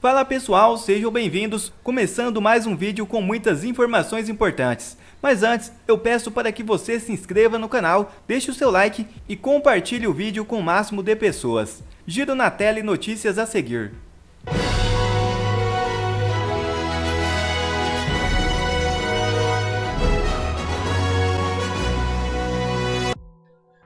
Fala pessoal, sejam bem-vindos, começando mais um vídeo com muitas informações importantes. Mas antes, eu peço para que você se inscreva no canal, deixe o seu like e compartilhe o vídeo com o máximo de pessoas. Giro na tela e notícias a seguir.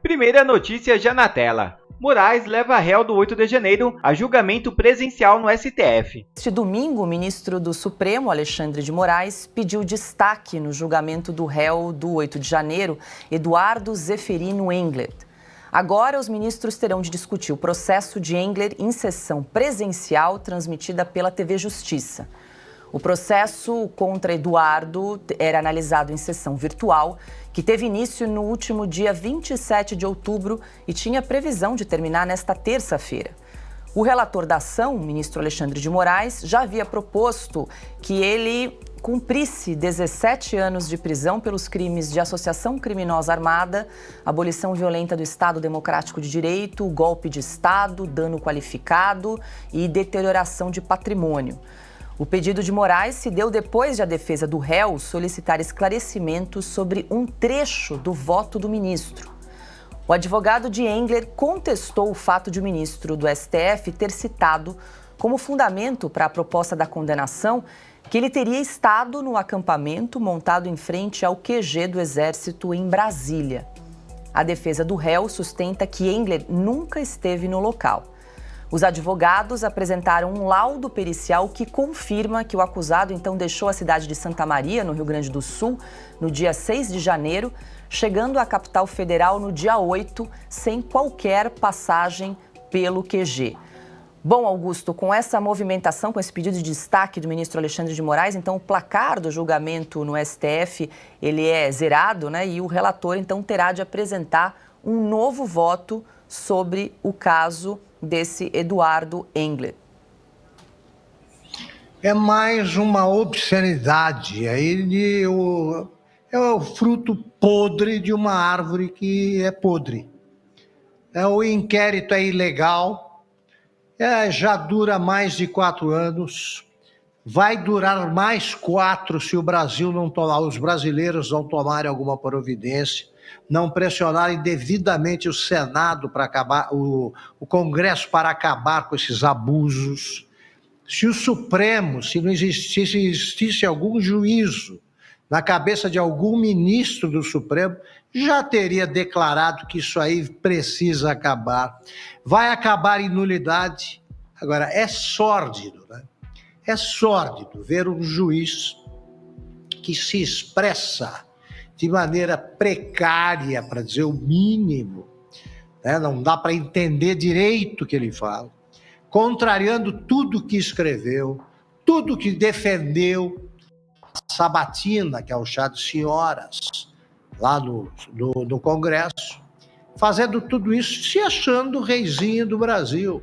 Primeira notícia já na tela. Moraes leva réu do 8 de janeiro a julgamento presencial no STF. Este domingo, o ministro do Supremo, Alexandre de Moraes, pediu destaque no julgamento do réu do 8 de janeiro, Eduardo Zeferino Engler. Agora, os ministros terão de discutir o processo de Engler em sessão presencial transmitida pela TV Justiça. O processo contra Eduardo era analisado em sessão virtual, que teve início no último dia 27 de outubro e tinha previsão de terminar nesta terça-feira. O relator da ação, o ministro Alexandre de Moraes, já havia proposto que ele cumprisse 17 anos de prisão pelos crimes de associação criminosa armada, abolição violenta do Estado Democrático de Direito, golpe de Estado, dano qualificado e deterioração de patrimônio. O pedido de Moraes se deu depois de a defesa do réu solicitar esclarecimentos sobre um trecho do voto do ministro. O advogado de Engler contestou o fato de o ministro do STF ter citado como fundamento para a proposta da condenação que ele teria estado no acampamento montado em frente ao QG do Exército em Brasília. A defesa do réu sustenta que Engler nunca esteve no local. Os advogados apresentaram um laudo pericial que confirma que o acusado então deixou a cidade de Santa Maria, no Rio Grande do Sul, no dia 6 de janeiro, chegando à capital federal no dia 8, sem qualquer passagem pelo QG. Bom, Augusto, com essa movimentação, com esse pedido de destaque do ministro Alexandre de Moraes, então o placar do julgamento no STF, ele é zerado, né? E o relator então terá de apresentar um novo voto sobre o caso desse Eduardo Engler. É mais uma obscenidade, é o fruto podre de uma árvore que é podre. O inquérito é ilegal, já dura mais de 4 anos, vai durar mais 4 se o Brasil não tomar, os brasileiros não tomarem alguma providência, não pressionarem devidamente o Senado para acabar, o Congresso para acabar com esses abusos. Se o Supremo, se não existisse algum juízo na cabeça de algum ministro do Supremo, já teria declarado que isso aí precisa acabar. Vai acabar em nulidade. Agora, é sórdido, né? É sórdido ver um juiz que se expressa de maneira precária, para dizer o mínimo, né? Não dá para entender direito o que ele fala, contrariando tudo que escreveu, tudo que defendeu, a sabatina, que é o chá de senhoras, lá no Congresso, fazendo tudo isso, se achando o reizinho do Brasil.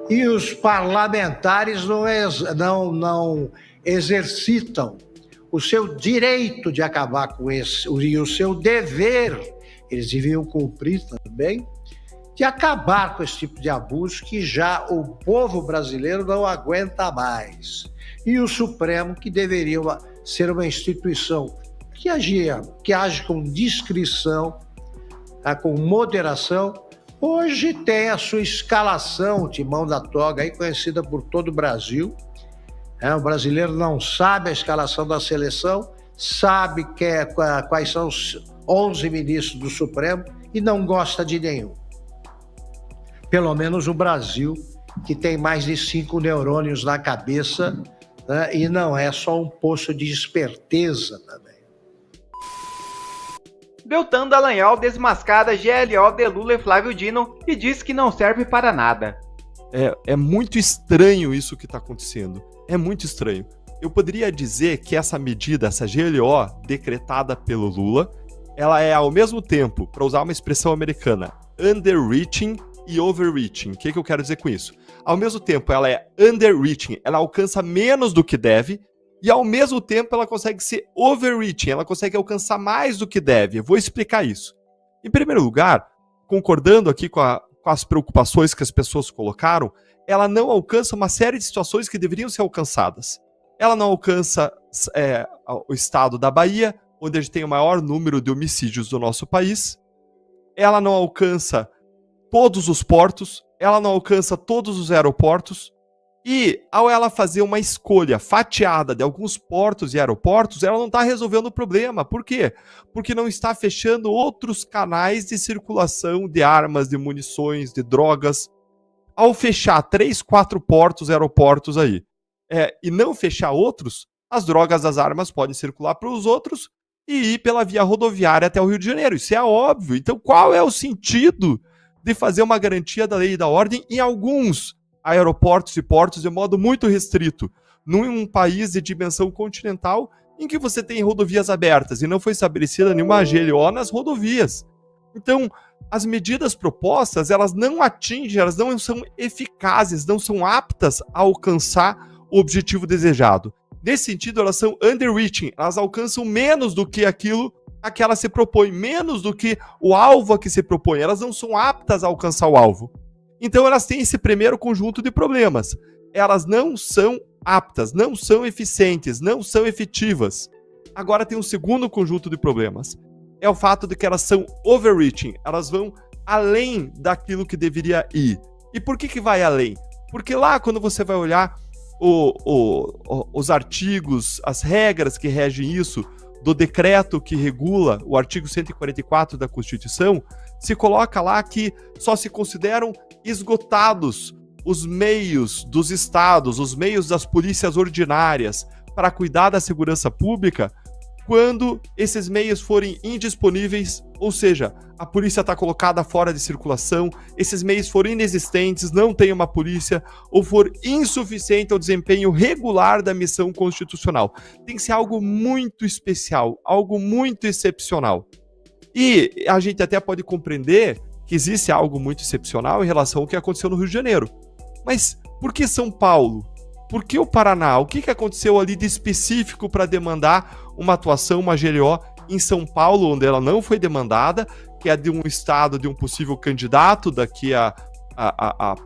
E os parlamentares não exercitam o seu direito de acabar com esse, e o seu dever, eles deviam cumprir também, de acabar com esse tipo de abuso que já o povo brasileiro não aguenta mais. E o Supremo, que deveria ser uma instituição que age com discrição, com moderação, hoje tem a sua escalação, o timão da toga, aí conhecida por todo o Brasil. O brasileiro não sabe a escalação da seleção, sabe quais são os 11 ministros do Supremo e não gosta de nenhum. Pelo menos o Brasil, que tem mais de 5 neurônios na cabeça, né, e não é só um poço de esperteza também. Deltan Dallagnol desmascara GLO de Lula e Flávio Dino e diz que não serve para nada. É muito estranho isso que está acontecendo. É muito estranho. Eu poderia dizer que essa medida, essa GLO decretada pelo Lula, ela é ao mesmo tempo, para usar uma expressão americana, underreaching e overreaching. O que eu quero dizer com isso? Ao mesmo tempo, ela é underreaching, ela alcança menos do que deve, e ao mesmo tempo ela consegue ser overreaching, ela consegue alcançar mais do que deve. Eu vou explicar isso. Em primeiro lugar, concordando aqui com as preocupações que as pessoas colocaram, ela não alcança uma série de situações que deveriam ser alcançadas. Ela não alcança o estado da Bahia, onde a gente tem o maior número de homicídios do nosso país. Ela não alcança todos os portos, ela não alcança todos os aeroportos. E, ao ela fazer uma escolha fatiada de alguns portos e aeroportos, ela não está resolvendo o problema. Por quê? Porque não está fechando outros canais de circulação de armas, de munições, de drogas. Ao fechar 3, 4 portos, aeroportos aí, e não fechar outros, as drogas, as armas podem circular para os outros e ir pela via rodoviária até o Rio de Janeiro. Isso é óbvio. Então, qual é o sentido de fazer uma garantia da lei e da ordem em alguns aeroportos e portos de modo muito restrito, num país de dimensão continental em que você tem rodovias abertas e não foi estabelecida nenhuma GLO nas rodovias? Então, as medidas propostas, elas não atingem, elas não são eficazes, não são aptas a alcançar o objetivo desejado. Nesse sentido, elas são underreaching, elas alcançam menos do que aquilo a que ela se propõe, menos do que o alvo a que se propõe, elas não são aptas a alcançar o alvo. Então elas têm esse primeiro conjunto de problemas. Elas não são aptas, não são eficientes, não são efetivas. Agora tem um segundo conjunto de problemas. É o fato de que elas são overreaching, elas vão além daquilo que deveria ir. E por que vai além? Porque lá, quando você vai olhar os artigos, as regras que regem isso, do decreto que regula o artigo 144 da Constituição, se coloca lá que só se consideram esgotados os meios dos estados, os meios das polícias ordinárias para cuidar da segurança pública quando esses meios forem indisponíveis, ou seja, a polícia está colocada fora de circulação, esses meios forem inexistentes, não tem uma polícia, ou for insuficiente ao desempenho regular da missão constitucional. Tem que ser algo muito especial, algo muito excepcional. E a gente até pode compreender que existe algo muito excepcional em relação ao que aconteceu no Rio de Janeiro. Mas por que São Paulo? Por que o Paraná? O que aconteceu ali de específico para demandar uma atuação, uma GLO em São Paulo, onde ela não foi demandada, que é de um estado, de um possível candidato daqui a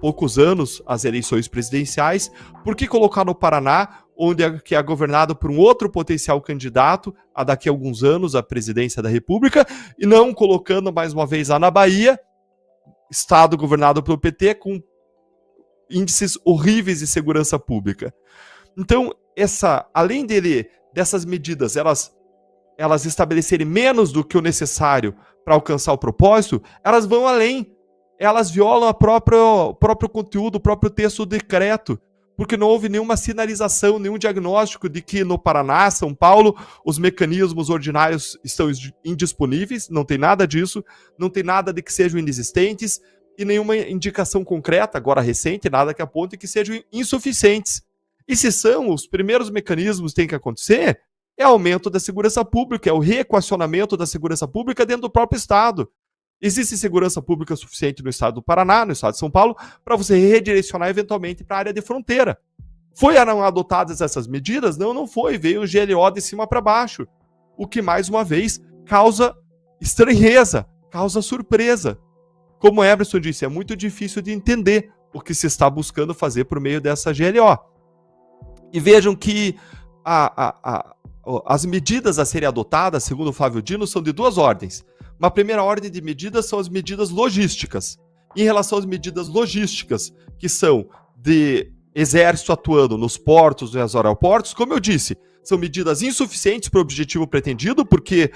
poucos anos às eleições presidenciais? Por que colocar no Paraná, que é governado por um outro potencial candidato a daqui a alguns anos à presidência da República, e não colocando mais uma vez lá na Bahia, estado governado pelo PT, com índices horríveis de segurança pública? Então, além dessas medidas, elas estabelecerem menos do que o necessário para alcançar o propósito, elas vão além. Elas violam o próprio conteúdo, o próprio texto do decreto, porque não houve nenhuma sinalização, nenhum diagnóstico de que no Paraná, São Paulo, os mecanismos ordinários estão indisponíveis, não tem nada disso, não tem nada de que sejam inexistentes, e nenhuma indicação concreta, agora recente, nada que aponte que sejam insuficientes. E se são, os primeiros mecanismos que têm que acontecer é o aumento da segurança pública, é o reequacionamento da segurança pública dentro do próprio Estado. Existe segurança pública suficiente no Estado do Paraná, no Estado de São Paulo, para você redirecionar eventualmente para a área de fronteira. Foram adotadas essas medidas? Não foi. Veio um GLO de cima para baixo. O que, mais uma vez, causa estranheza, causa surpresa. Como o Emerson disse, é muito difícil de entender o que se está buscando fazer por meio dessa GLO. E vejam que as medidas a serem adotadas, segundo o Flávio Dino, são de duas ordens. Uma primeira ordem de medidas são as medidas logísticas. Em relação às medidas logísticas, que são de exército atuando nos portos e nos aeroportos, como eu disse, são medidas insuficientes para o objetivo pretendido, porque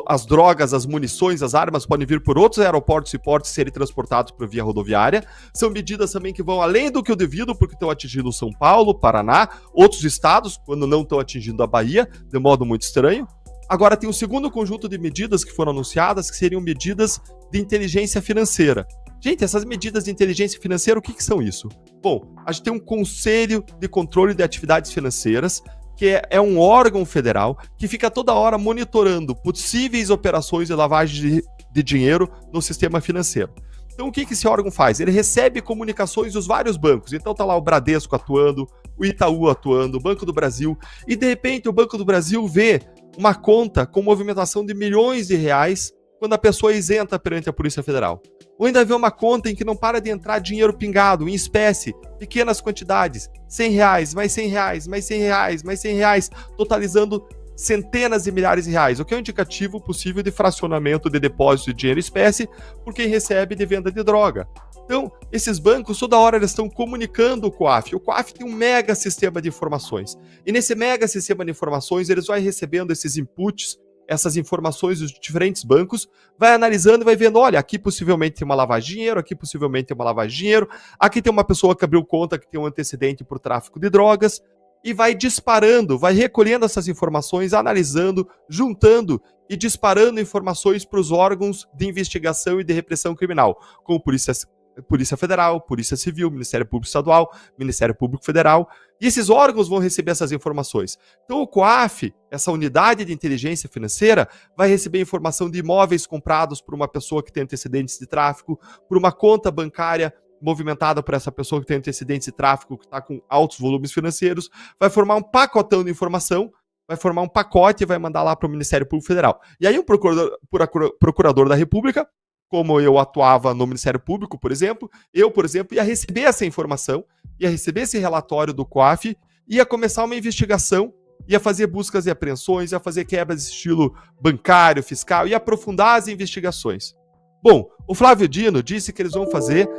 as drogas, as munições, as armas podem vir por outros aeroportos e portos e serem transportados por via rodoviária. São medidas também que vão além do que o devido, porque estão atingindo São Paulo, Paraná, outros estados, quando não estão atingindo a Bahia, de modo muito estranho. Agora tem um segundo conjunto de medidas que foram anunciadas, que seriam medidas de inteligência financeira. Gente, essas medidas de inteligência financeira, o que são isso? Bom, a gente tem um Conselho de Controle de Atividades Financeiras, que é um órgão federal que fica toda hora monitorando possíveis operações de lavagem de dinheiro no sistema financeiro. Então, o que esse órgão faz? Ele recebe comunicações dos vários bancos. Então, tá lá o Bradesco atuando, o Itaú atuando, o Banco do Brasil, e de repente o Banco do Brasil vê uma conta com movimentação de milhões de reais quando a pessoa é isenta perante a Polícia Federal. ou ainda vê uma conta em que não para de entrar dinheiro pingado, em espécie, pequenas quantidades, R$100, mais R$100, mais R$100, mais R$100, totalizando centenas de milhares de reais, o que é um indicativo possível de fracionamento de depósito de dinheiro em espécie por quem recebe de venda de droga. Então, esses bancos, toda hora eles estão comunicando o COAF. O COAF tem um mega sistema de informações. E nesse mega sistema de informações, eles vão recebendo esses inputs, essas informações dos diferentes bancos, vai analisando e vai vendo, olha, aqui possivelmente tem uma lavagem de dinheiro, aqui possivelmente tem uma lavagem de dinheiro, aqui tem uma pessoa que abriu conta que tem um antecedente por tráfico de drogas, e vai disparando, vai recolhendo essas informações, analisando, juntando e disparando informações para os órgãos de investigação e de repressão criminal, como Polícia Federal, Polícia Civil, Ministério Público Estadual, Ministério Público Federal, e esses órgãos vão receber essas informações. Então o COAF, essa unidade de inteligência financeira, vai receber informação de imóveis comprados por uma pessoa que tem antecedentes de tráfico, por uma conta bancária movimentada por essa pessoa que tem antecedentes de tráfico, que está com altos volumes financeiros, vai formar um pacotão de informação, vai formar um pacote e vai mandar lá para o Ministério Público Federal. E aí o procurador da República, como eu atuava no Ministério Público, por exemplo, ia receber essa informação, ia receber esse relatório do COAF, ia começar uma investigação, ia fazer buscas e apreensões, ia fazer quebras de estilo bancário, fiscal, ia aprofundar as investigações. Bom, o Flávio Dino disse que eles vão fazer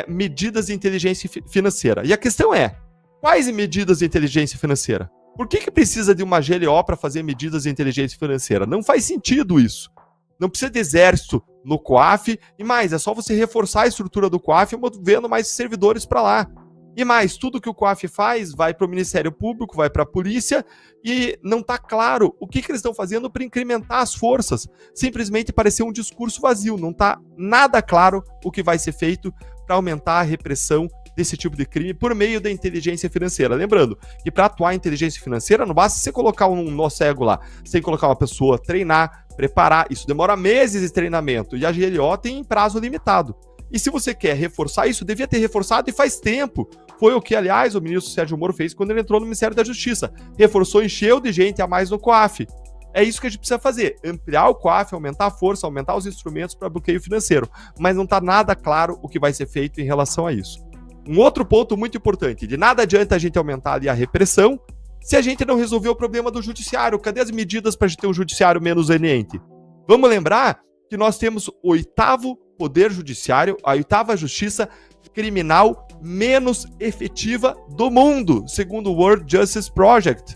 medidas de inteligência financeira. E a questão é, quais medidas de inteligência financeira? Por que precisa de uma GLO para fazer medidas de inteligência financeira? Não faz sentido isso. Não precisa de exército no COAF, e mais, é só você reforçar a estrutura do COAF movendo mais servidores para lá. E mais, tudo que o COAF faz vai para o Ministério Público, vai para a polícia, e não está claro o que eles estão fazendo para incrementar as forças. Simplesmente parecer um discurso vazio, não está nada claro o que vai ser feito para aumentar a repressão desse tipo de crime por meio da inteligência financeira. Lembrando que para atuar em inteligência financeira não basta você colocar um nó cego lá, você tem que colocar uma pessoa, treinar, preparar, isso demora meses de treinamento, e a GLO tem prazo limitado. E se você quer reforçar isso, devia ter reforçado e faz tempo. Foi o que, aliás, o ministro Sérgio Moro fez quando ele entrou no Ministério da Justiça. Reforçou, encheu de gente a mais no COAF. É isso que a gente precisa fazer, ampliar o COAF, aumentar a força, aumentar os instrumentos para bloqueio financeiro. Mas não está nada claro o que vai ser feito em relação a isso. Um outro ponto muito importante, de nada adianta a gente aumentar ali a repressão se a gente não resolver o problema do judiciário. Cadê as medidas para a gente ter um judiciário menos leniente? Vamos lembrar que nós temos o 8º Poder Judiciário, a 8ª Justiça Criminal menos efetiva do mundo, segundo o World Justice Project.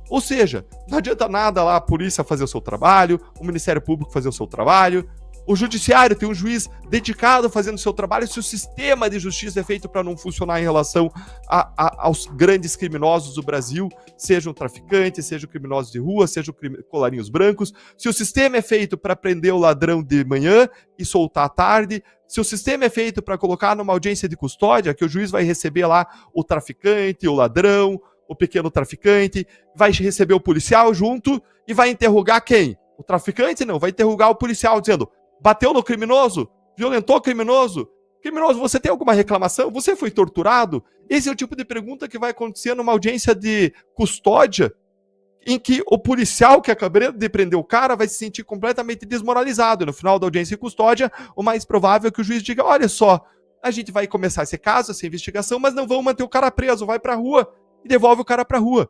Ou seja, não adianta nada lá a polícia fazer o seu trabalho, o Ministério Público fazer o seu trabalho, o judiciário tem um juiz dedicado fazendo o seu trabalho, se o sistema de justiça é feito para não funcionar em relação aos grandes criminosos do Brasil, sejam traficantes, sejam criminosos de rua, sejam colarinhos brancos, se o sistema é feito para prender o ladrão de manhã e soltar à tarde, se o sistema é feito para colocar numa audiência de custódia, que o juiz vai receber lá o traficante, o ladrão, o pequeno traficante, vai receber o policial junto e vai interrogar quem? O traficante não, vai interrogar o policial dizendo: bateu no criminoso? Violentou o criminoso? Criminoso, você tem alguma reclamação? Você foi torturado? Esse é o tipo de pergunta que vai acontecer numa audiência de custódia, em que o policial que acabou de prender o cara vai se sentir completamente desmoralizado. E no final da audiência de custódia, o mais provável é que o juiz diga: olha só, a gente vai começar esse caso, essa investigação, mas não vamos manter o cara preso, vai pra rua e devolve o cara pra rua.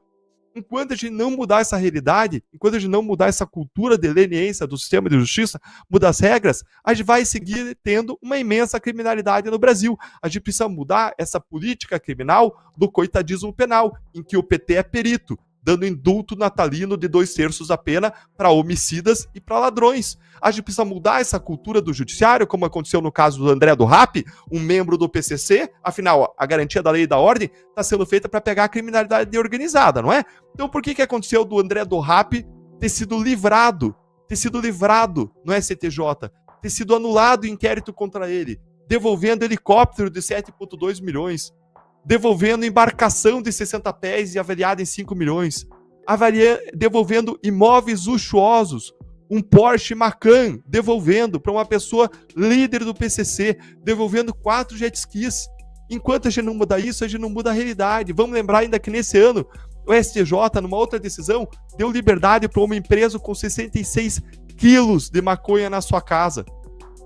Enquanto a gente não mudar essa realidade, enquanto a gente não mudar essa cultura de leniência do sistema de justiça, mudar as regras, a gente vai seguir tendo uma imensa criminalidade no Brasil. A gente precisa mudar essa política criminal do coitadismo penal, em que o PT é perito, dando indulto natalino de 2/3 da pena para homicidas e para ladrões. A gente precisa mudar essa cultura do judiciário, como aconteceu no caso do André do Rap, um membro do PCC. Afinal, a garantia da lei e da ordem está sendo feita para pegar a criminalidade organizada, não é? Então por que aconteceu do André do Rap ter sido livrado no STJ, ter sido anulado o inquérito contra ele, devolvendo helicóptero de 7,2 milhões, devolvendo embarcação de 60 pés e avaliada em 5 milhões, devolvendo imóveis luxuosos, um Porsche Macan, devolvendo para uma pessoa líder do PCC, devolvendo 4 jet skis. Enquanto a gente não muda isso, a gente não muda a realidade. Vamos lembrar ainda que nesse ano, o STJ, numa outra decisão, deu liberdade para um homem preso com 66 quilos de maconha na sua casa.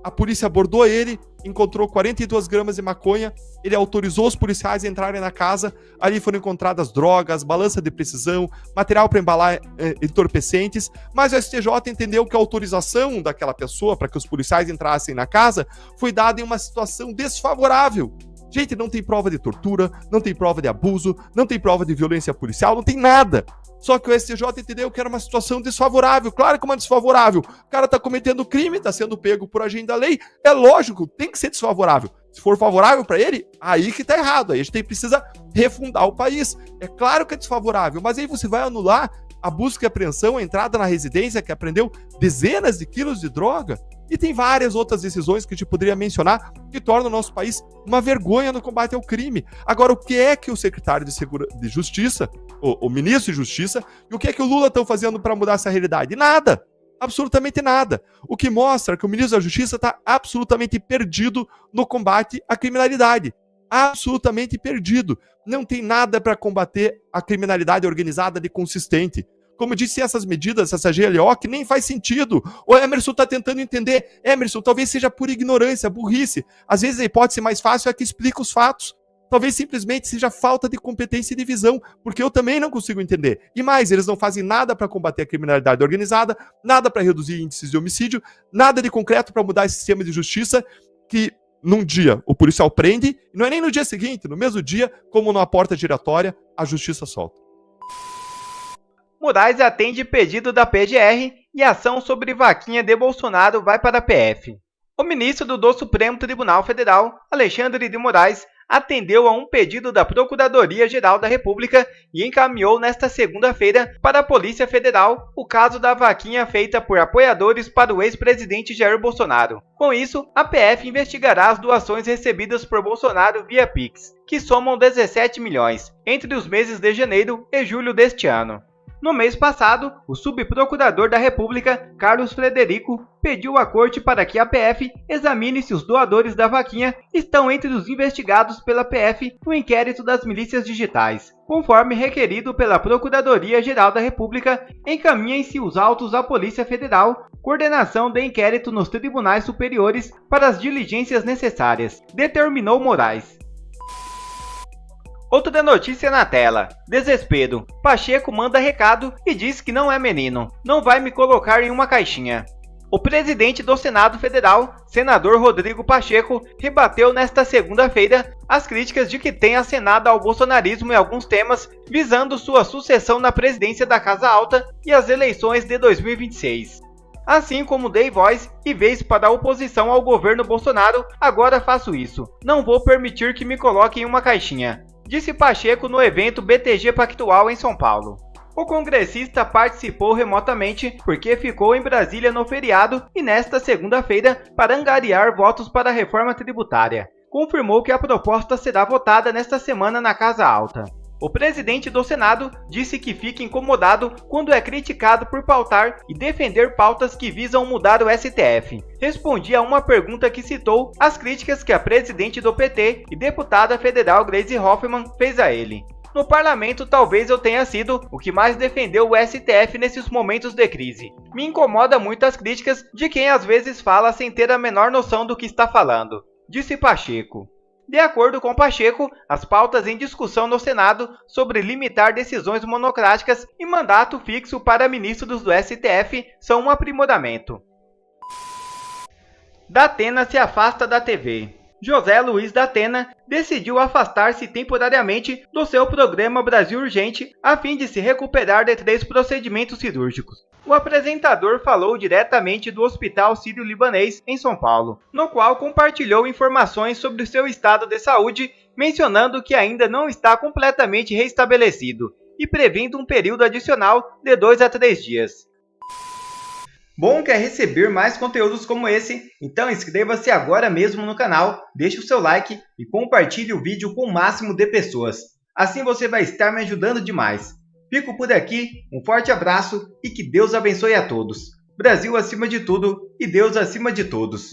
A polícia abordou ele, encontrou 42 gramas de maconha, ele autorizou os policiais a entrarem na casa, ali foram encontradas drogas, balança de precisão, material para embalar entorpecentes, mas o STJ entendeu que a autorização daquela pessoa para que os policiais entrassem na casa foi dada em uma situação desfavorável. Gente, não tem prova de tortura, não tem prova de abuso, não tem prova de violência policial, não tem nada. Só que o STJ entendeu que era uma situação desfavorável. Claro que é uma desfavorável. O cara tá cometendo crime, tá sendo pego por agente da lei. É lógico, tem que ser desfavorável. Se for favorável para ele, aí que tá errado. Aí a gente precisa refundar o país. É claro que é desfavorável, mas aí você vai anular a busca e apreensão, a entrada na residência que apreendeu dezenas de quilos de droga. E tem várias outras decisões que a gente poderia mencionar que tornam o nosso país uma vergonha no combate ao crime. Agora, o que é que o secretário de Justiça, o ministro de Justiça, e o que é que o Lula estão fazendo para mudar essa realidade? Nada. Absolutamente nada. O que mostra que o ministro da Justiça está absolutamente perdido no combate à criminalidade. Absolutamente perdido. Não tem nada para combater a criminalidade organizada de consistente. Como eu disse, essas medidas, essa GLO, que nem faz sentido. O Emerson está tentando entender. Emerson, talvez seja por ignorância, burrice. Às vezes a hipótese mais fácil é que explica os fatos. Talvez simplesmente seja falta de competência e de visão, porque eu também não consigo entender. E mais, eles não fazem nada para combater a criminalidade organizada, nada para reduzir índices de homicídio, nada de concreto para mudar esse sistema de justiça que, num dia, o policial prende, e não é nem no dia seguinte, no mesmo dia, como numa porta giratória, a justiça solta. Moraes atende pedido da PGR e ação sobre vaquinha de Bolsonaro vai para a PF. O ministro do Supremo Tribunal Federal, Alexandre de Moraes, atendeu a um pedido da Procuradoria-Geral da República e encaminhou nesta segunda-feira para a Polícia Federal o caso da vaquinha feita por apoiadores para o ex-presidente Jair Bolsonaro. Com isso, a PF investigará as doações recebidas por Bolsonaro via Pix, que somam 17 milhões, entre os meses de janeiro e julho deste ano. No mês passado, o subprocurador da República, Carlos Frederico, pediu à corte para que a PF examine se os doadores da vaquinha estão entre os investigados pela PF no inquérito das milícias digitais. Conforme requerido pela Procuradoria-Geral da República, encaminhem-se os autos à Polícia Federal, coordenação de inquérito nos tribunais superiores para as diligências necessárias, determinou Moraes. Outra notícia na tela. Desespero. Pacheco manda recado e diz que não é menino. Não vai me colocar em uma caixinha. O presidente do Senado Federal, senador Rodrigo Pacheco, rebateu nesta segunda-feira as críticas de que tem acenado ao bolsonarismo em alguns temas, visando sua sucessão na presidência da Casa Alta e as eleições de 2026. Assim como dei voz e vez para a oposição ao governo Bolsonaro, agora faço isso. Não vou permitir que me coloquem em uma caixinha, disse Pacheco no evento BTG Pactual em São Paulo. O congressista participou remotamente porque ficou em Brasília no feriado e nesta segunda-feira para angariar votos para a reforma tributária. Confirmou que a proposta será votada nesta semana na Casa Alta. O presidente do Senado disse que fica incomodado quando é criticado por pautar e defender pautas que visam mudar o STF. Respondia a uma pergunta que citou as críticas que a presidente do PT e deputada federal Gleisi Hoffmann fez a ele. No parlamento, talvez eu tenha sido o que mais defendeu o STF nesses momentos de crise. Me incomoda muito as críticas de quem às vezes fala sem ter a menor noção do que está falando, disse Pacheco. De acordo com Pacheco, as pautas em discussão no Senado sobre limitar decisões monocráticas e mandato fixo para ministros do STF são um aprimoramento. Datena se afasta da TV. José Luiz Datena decidiu afastar-se temporariamente do seu programa Brasil Urgente a fim de se recuperar de 3 procedimentos cirúrgicos. O apresentador falou diretamente do Hospital Sírio-Libanês, em São Paulo, no qual compartilhou informações sobre o seu estado de saúde, mencionando que ainda não está completamente restabelecido e prevendo um período adicional de 2 a 3 dias. Bom, quer receber mais conteúdos como esse? Então inscreva-se agora mesmo no canal, deixe o seu like e compartilhe o vídeo com o máximo de pessoas. Assim você vai estar me ajudando demais. Fico por aqui, um forte abraço e que Deus abençoe a todos. Brasil acima de tudo e Deus acima de todos.